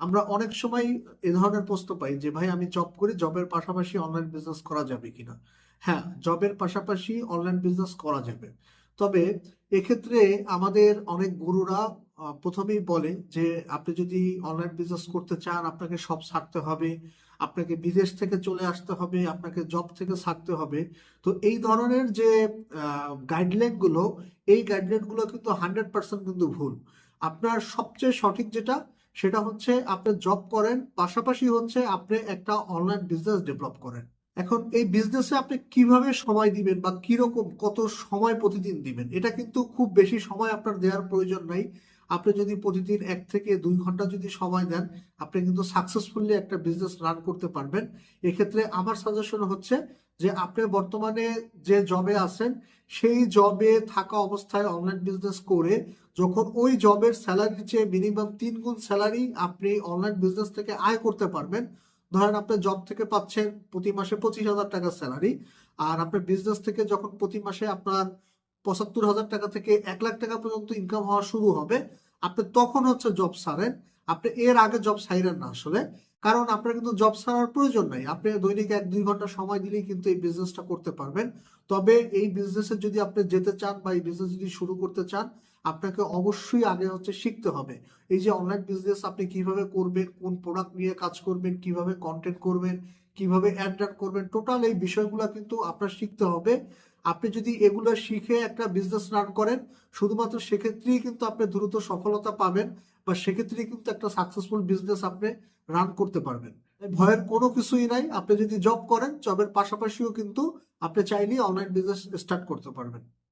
আমরা অনেক সময় এ ধরনের প্রশ্ন পাই যে ভাই আমি জব করি, জবের পাশাপাশি অনলাইন বিজনেস করা যাবে কিনা। হ্যাঁ, জবের পাশাপাশি অনলাইন বিজনেস করা যাবে। তবে এক্ষেত্রে আমাদের অনেক গুরুরা প্রথমেই বলে যে আপনি যদি অনলাইন বিজনেস করতে চান আপনাকে সব ছাড়তে হবে, আপনাকে বিদেশ থেকে চলে আসতে হবে, আপনাকে জব থেকে ছাড়তে হবে। তো এই ধরনের যে গাইডলাইন গুলো, এই গাইডলাইন গুলো কিন্তু 100% কিন্তু ভুল। আপনার সবচেয়ে সঠিক যেটা, সেটা হচ্ছে আপনি জব করেন, পাশাপাশি হচ্ছে আপনি একটা অনলাইন বিজনেস ডেভেলপ করেন। এখন এই বিজনেসে আপনি কিভাবে সময় দিবেন বা কিরকম কত সময় প্রতিদিন দিবেন, এটা কিন্তু খুব বেশি সময় আপনার দেওয়ার প্রয়োজন নাই। আপনি যদি প্রতিদিন 1 থেকে 2 ঘন্টা যদি সময় দেন, আপনি কিন্তু সাকসেসফুলি একটা বিজনেস রান করতে পারবেন। এক্ষেত্রে আমার সাজেশন হচ্ছে যে আপনি বর্তমানে যে জবে আছেন, সেই জবে থাকা অবস্থায় অনলাইন বিজনেস করে যখন ওই জবের স্যালারির চেয়ে মিনিমাম 3 গুণ স্যালারি আপনি অনলাইন বিজনেস থেকে আয় করতে পারবেন। ধরেন আপনি জব থেকে পাচ্ছেন প্রতি মাসে 25,000 টাকা স্যালারি, আর আপনার বিজনেস থেকে যখন প্রতি মাসে আপনার 75,000 টাকা থেকে 1 লাখ টাকা পর্যন্ত ইনকাম হওয়া শুরু হবে, আপনি তখন হচ্ছে জব ছাড়েন। আপনি এর আগে জব ছাইরেন না আসলে, কারণ আপনার কিন্তু জব ছাড়ার প্রয়োজন নাই। আপনি দৈনিক 1-2 ঘন্টা সময় দিলেই কিন্তু এই বিজনেসটা করতে পারবেন। তবে এই বিজনেসে যদি আপনি যেতে চান বা এই বিজনেস যদি শুরু করতে চান, আপনাকে অবশ্যই আগে হচ্ছে শিখতে হবে এই যে অনলাইন বিজনেস আপনি কিভাবে করবেন, কোন প্রোডাক্ট নিয়ে কাজ করবেন, কিভাবে কন্টেন্ট করবেন, কিভাবে অ্যাড রান করবেন, টোটাল এই বিষয়গুলো কিন্তু আপনার শিখতে হবে। আপনি যদি এগুলো শিখে একটা বিজনেস রান করেন, শুধুমাত্র সেক্ষেত্রেই কিন্তু আপনি দ্রুত সফলতা পাবেন, বা সেক্ষেত্রেই কিন্তু একটা সাকসেসফুল বিজনেস আপনি রান করতে পারবেন। তাই ভয়ের কোনো কিছুই নাই। আপনি যদি জব করেন, জবের পাশাপাশিও কিন্তু আপনি চাইলেই অনলাইন বিজনেস স্টার্ট করতে পারবেন।